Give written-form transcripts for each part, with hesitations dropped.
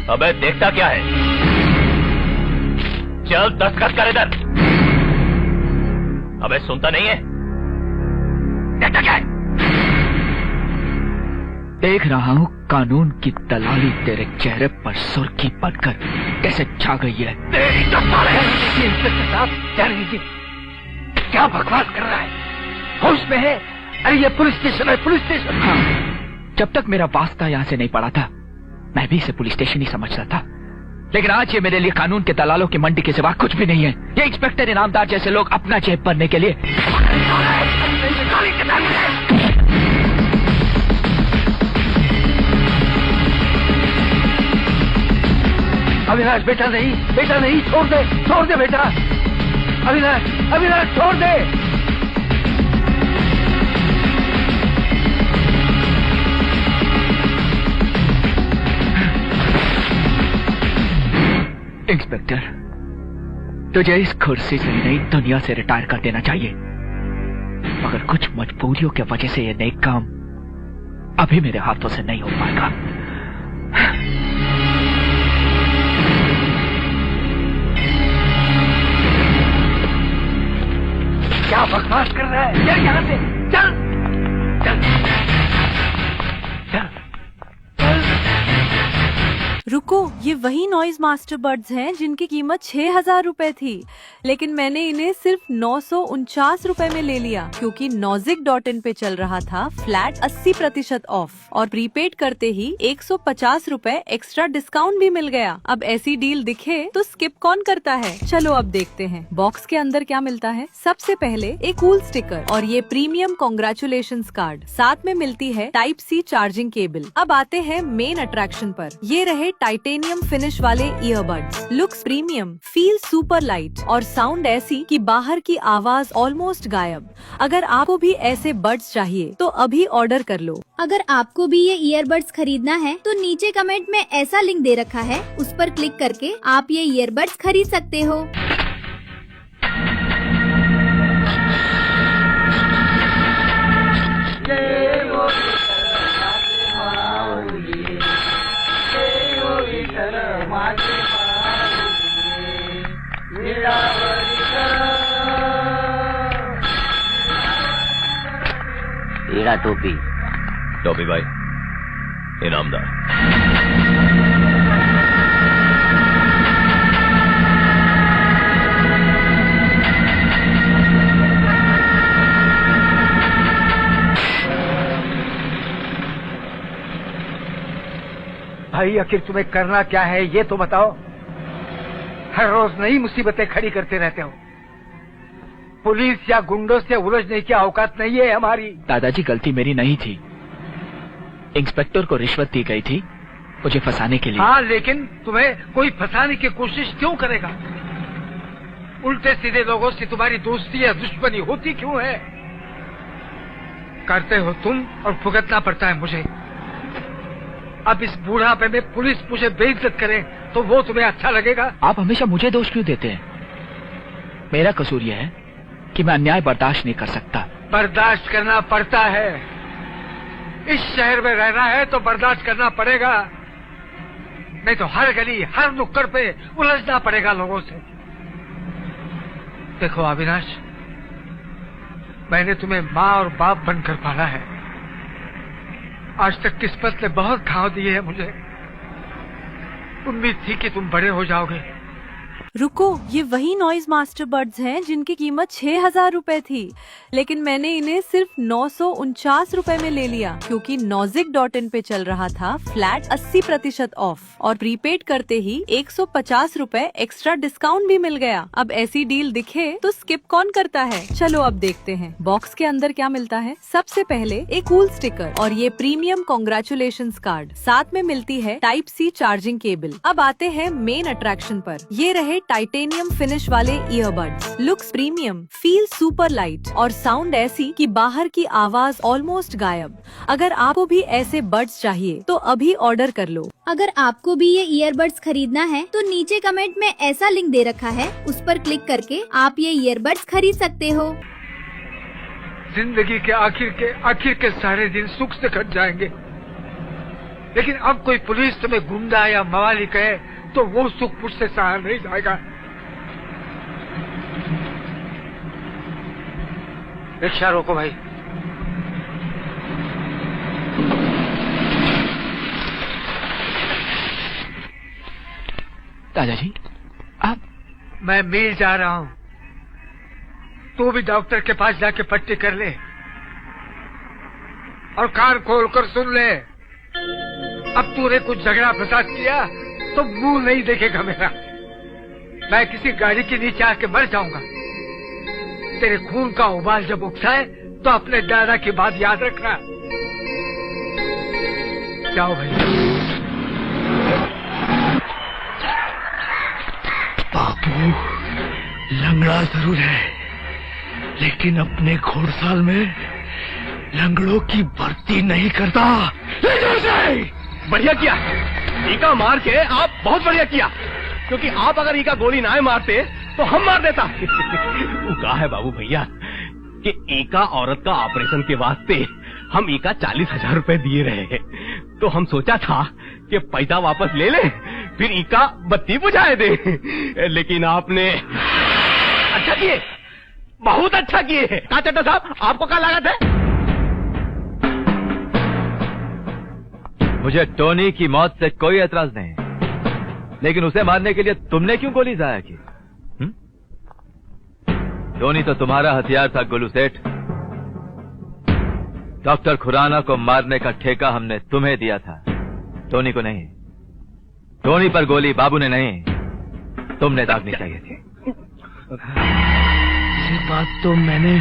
अबे देखता क्या है? चल दस्तखत कर इधर। अबे सुनता नहीं है? देखता क्या है? देख रहा हूँ कानून की दलाली तेरे चेहरे पर सुर्खी बनकर कैसे छा गई है। तेरी तो इंस्पेक्टर साहब, क्या बकवास कर रहा है? होश में है? अरे ये पुलिस स्टेशन है, पुलिस स्टेशन। हाँ, जब तक मेरा वास्ता यहाँ से नहीं पड़ा था मैं भी इसे पुलिस स्टेशन ही समझता था, लेकिन आज ये मेरे लिए कानून के दलालों की मंडी के सिवा कुछ भी नहीं है। ये इंस्पेक्टर इनामदार जैसे लोग अपना जेब भरने के लिए अविनाश बेटा नहीं, छोड़ दे बेटा। अविनाश छोड़ दे। इंस्पेक्टर, तुझे इस कुर्सी से नई दुनिया से रिटायर कर देना चाहिए, मगर कुछ मजबूरियों की वजह से ये नई काम अभी मेरे हाथों से नहीं हो पाएगा। क्या बकवास कर रहा है? चल यहाँ से, चल चल चल। रुको, ये वही नॉइज मास्टर बर्ड्स हैं जिनकी कीमत 6,000 रुपए थी, लेकिन मैंने इन्हें सिर्फ 949 रुपए में ले लिया क्योंकि Nozick.in पे चल रहा था फ्लैट 80% ऑफ और प्रीपेड करते ही 150 रुपए एक्स्ट्रा डिस्काउंट भी मिल गया। अब ऐसी डील दिखे तो स्किप कौन करता है? चलो अब देखते हैं बॉक्स के अंदर क्या मिलता है। सबसे पहले एक कूल स्टिकर और ये प्रीमियम कांग्रेचुलेशंस कार्ड, साथ में मिलती है टाइप सी चार्जिंग केबल। अब आते हैं मेन अट्रैक्शन पर। ये रहे टाइटेनियम फिनिश वाले earbuds, looks premium, feel super light और साउंड ऐसी कि बाहर की आवाज ऑलमोस्ट गायब। अगर आपको भी ऐसे बड्स चाहिए तो अभी ऑर्डर कर लो। अगर आपको भी ये ईयरबड्स खरीदना है तो नीचे कमेंट में ऐसा लिंक दे रखा है, उस पर क्लिक करके आप ये ईयरबड्स खरीद सकते हो। हीरा टोपी भाई, इनामदार। भाई आखिर तुम्हें करना क्या है ये तो बताओ। हर रोज नई मुसीबतें खड़ी करते रहते हो। पुलिस या गुंडों से उलझने की औकात नहीं है हमारी। दादाजी, गलती मेरी नहीं थी। इंस्पेक्टर को रिश्वत दी गई थी मुझे फंसाने के लिए। हाँ, लेकिन तुम्हें कोई फंसाने की कोशिश क्यों करेगा? उल्टे सीधे लोगों से तुम्हारी दोस्ती या दुश्मनी होती क्यों है? करते हो तुम और भुगतना पड़ता है मुझे। अब इस बूढ़ापे में पुलिस मुझे बेइज्जत करे तो वो तुम्हें अच्छा लगेगा? आप हमेशा मुझे दोष क्यों देते हैं? मेरा कसूर यह है कि मैं अन्याय बर्दाश्त नहीं कर सकता। बर्दाश्त करना पड़ता है। इस शहर में रहना है तो बर्दाश्त करना पड़ेगा, नहीं तो हर गली हर नुक्कड़ पे उलझना पड़ेगा लोगों से। देखो अविनाश, मैंने तुम्हें माँ और बाप बनकर पाला है। आज तक किस्मत ने बहुत घाव दिए है मुझे। उम्मीद थी कि तुम बड़े हो जाओगे। रुको, ये वही नॉइज मास्टर बर्ड्स हैं जिनकी कीमत 6,000 रुपए थी, लेकिन मैंने इन्हें सिर्फ 949 रुपए में ले लिया क्योंकि Nozick.in पे चल रहा था फ्लैट 80% ऑफ और प्रीपेड करते ही 150 रुपए एक्स्ट्रा डिस्काउंट भी मिल गया। अब ऐसी डील दिखे तो स्किप कौन करता है? चलो अब देखते हैं बॉक्स के अंदर क्या मिलता है। सबसे पहले एक कूल स्टिकर और ये प्रीमियम कांग्रेचुलेशंस कार्ड, साथ में मिलती है टाइप सी चार्जिंग केबल। अब आते हैं मेन अट्रैक्शन पर। ये रहे टाइटेनियम फिनिश वाले earbuds, looks premium, feel super light और साउंड ऐसी कि बाहर की आवाज ऑलमोस्ट गायब। अगर आपको भी ऐसे बड्स चाहिए तो अभी ऑर्डर कर लो। अगर आपको भी ये ईयरबड्स खरीदना है तो नीचे कमेंट में ऐसा लिंक दे रखा है, उस पर क्लिक करके आप ये ईयरबड्स खरीद सकते हो। जिंदगी के आखिर के सारे दिन सुख से कट जाएंगे। लेकिन अब कोई पुलिस तुम्हें गुंडा या मवाली कहे तो वो सुख मुझसे सहा नहीं जाएगा। रिक्शा रोको भाई। दादाजी आप? मैं मील जा रहा हूँ, तू भी डॉक्टर के पास जाके पट्टी कर ले और कान खोलकर सुन ले। अब तूने कुछ झगड़ा फसाद किया तो मुंह नहीं देखेगा मेरा। मैं किसी गाड़ी के नीचे आके मर जाऊंगा। तेरे खून का उबाल जब उठता है तो अपने दादा की बात याद रखना। जाओ भाई। बाबू लंगड़ा जरूर है, लेकिन अपने घोड़साल में लंगड़ों की भर्ती नहीं करता। बढ़िया किया ईका मार के, आप बहुत बढ़िया किया, क्योंकि आप अगर ईका गोली ना मारते तो हम मार देता। वो कहा है बाबू भैया कि ईका औरत का ऑपरेशन के वास्ते हम ईका 40,000 रुपए दिए रहे हैं, तो हम सोचा था कि पैसा वापस ले ले फिर ईका बत्ती बुझाए दे, लेकिन आपने अच्छा किए, बहुत अच्छा किए। कहा चट्टा साहब आपको क्या लागत है? मुझे टोनी की मौत से कोई एतराज नहीं, लेकिन उसे मारने के लिए तुमने क्यों गोली जाया की? टोनी तो तुम्हारा हथियार था गुलू सेठ। डॉक्टर खुराना को मारने का ठेका हमने तुम्हें दिया था, टोनी को नहीं। टोनी पर गोली बाबू ने नहीं, तुमने दागनी चाहिए थी। ये बात तो मैंने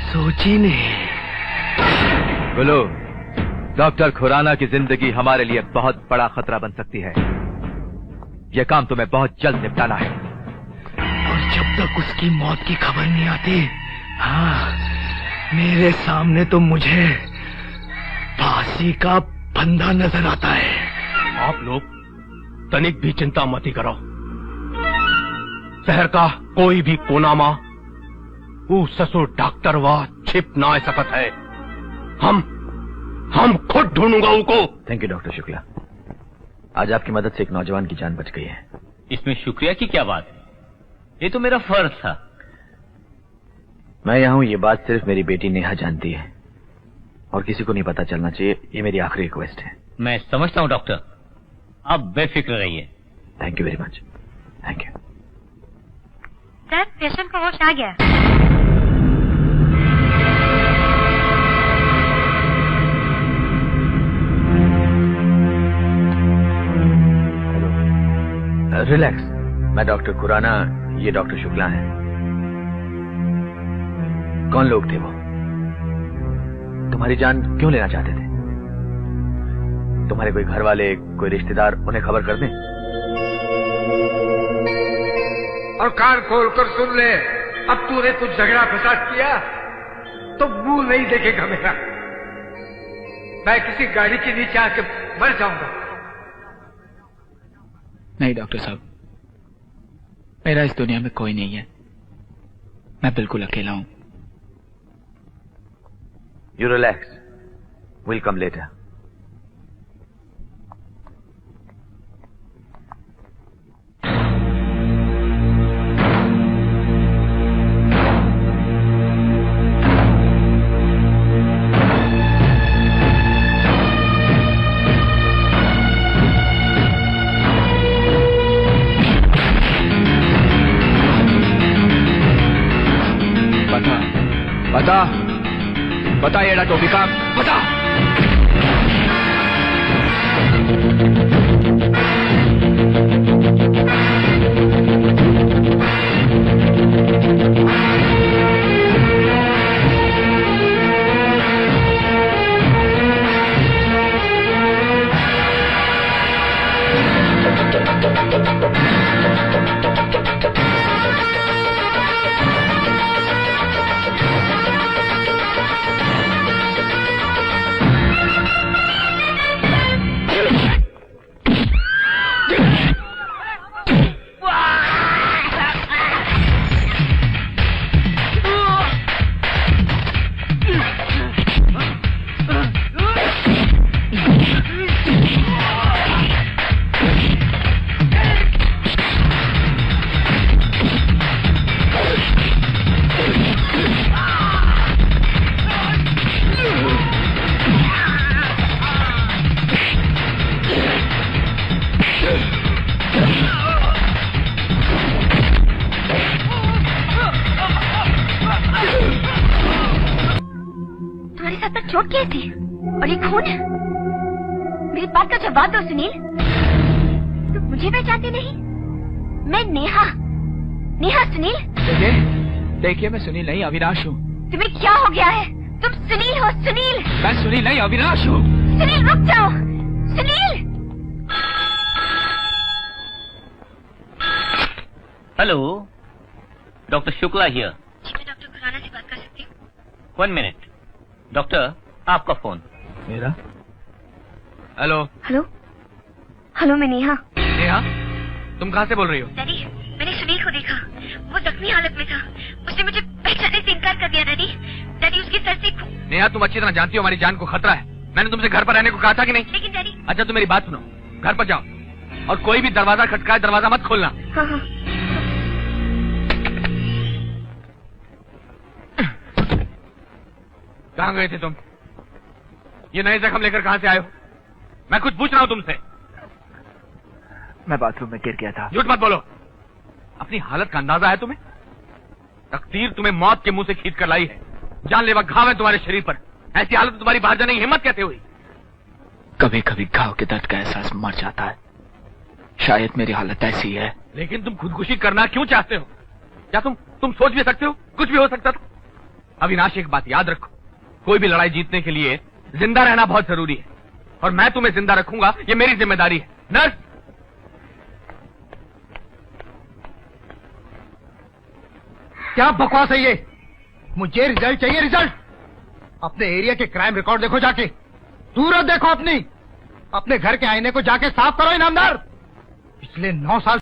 सोची नहीं। गुलू, डॉक्टर खुराना की जिंदगी हमारे लिए बहुत बड़ा खतरा बन सकती है। यह काम तुम्हें बहुत जल्द निपटाना है। और जब तक उसकी मौत की खबर नहीं आती, हाँ, मेरे सामने तो मुझे फांसी का फंदा नजर आता है। आप लोग तनिक भी चिंता मत ही करो। शहर का कोई भी कोनामा वो ससुर डॉक्टर वा छिप ना सकत है। हम खुद ढूंढूंगा उनको। थैंक यू डॉक्टर शुक्ला, आज आपकी मदद से एक नौजवान की जान बच गई है। इसमें शुक्रिया की क्या बात है, ये तो मेरा फर्ज था। मैं यहाँ हूँ, ये बात सिर्फ मेरी बेटी नेहा जानती है और किसी को नहीं पता चलना चाहिए। ये मेरी आखिरी रिक्वेस्ट है। मैं समझता हूँ डॉक्टर, आप बेफिक्र रहिए। Thank you very much. Thank you sir, patient का होश आ गया। रिलैक्स, मैं डॉक्टर खुराना, ये डॉक्टर शुक्ला हैं। कौन लोग थे वो? तुम्हारी जान क्यों लेना चाहते थे? तुम्हारे कोई घर वाले, कोई रिश्तेदार उन्हें खबर कर दें? और कान खोलकर सुन ले, अब तूने कुछ झगड़ा फसाद किया तो मुंह नहीं देखेगा मेरा। मैं किसी गाड़ी के नीचे आके मर जाऊंगा। नहीं डॉक्टर साहब, मेरा इस दुनिया में कोई नहीं है, मैं बिल्कुल अकेला हूं। You relax, will come later. बता येड़ा टोपी का बता। चोट की थी और ये खून। मेरी बात का जवाब दो सुनील। तुम मुझे पहचानते नहीं? मैं नेहा। नेहा सुनील। देखिए मैं सुनील नहीं अविनाश हूँ। तुम्हें क्या हो गया है? तुम सुनील हो सुनील। मैं सुनील नहीं अविनाश हूँ। सुनील रुक जाओ। Sunil. Hello, doctor Shukla here. जी मैं डॉक्टर खुराना से बात कर सकती हूँ? 1 मिनट। डॉक्टर, आपका फोन। मेरा? हेलो। हेलो हेलो, मैं नेहा। नेहा, तुम कहाँ से बोल रही हो? डैडी, मैंने सुनील को देखा। वो जख्मी हालत में था। उसने मुझे पहचानने से इनकार कर दिया। डैडी, डैडी उसकी सर से नेहा, तुम अच्छी तरह जानती हो हमारी जान को खतरा है। मैंने तुमसे घर पर रहने को कहा था कि नहीं? लेकिन डैडी। अच्छा, तुम मेरी बात सुनो, घर पर जाओ और कोई भी दरवाजा खटकाए दरवाजा मत खोलना। हाँ हाँ। कहाँ गए थे तुम? ये नए जख्म लेकर कहाँ से आए हो? मैं कुछ पूछ रहा हूँ तुमसे। मैं बाथरूम में गिर गया था। झूठ मत बोलो। अपनी हालत का अंदाजा है तुम्हें? तकदीर तुम्हें मौत के मुंह से खींच कर लाई है। जानलेवा घाव है तुम्हारे शरीर पर। ऐसी हालत में तुम्हारी बाहर जाने की हिम्मत कैसे हुई? कभी कभी घाव के दर्द का एहसास मर जाता है। शायद मेरी हालत ऐसी है। लेकिन तुम खुदकुशी करना क्यों चाहते हो? क्या तुम सोच भी सकते हो कुछ भी हो सकता था? अविनाश, एक बात याद रखो, कोई भी लड़ाई जीतने के लिए जिंदा रहना बहुत जरूरी है और मैं तुम्हें जिंदा रखूंगा, ये मेरी जिम्मेदारी है। नर्स, क्या बकवास है ये? मुझे रिजल्ट चाहिए, रिजल्ट। अपने एरिया के क्राइम रिकॉर्ड देखो जाके, सूरत देखो अपने घर के आईने को जाके साफ करो इनामदार। पिछले 9 साल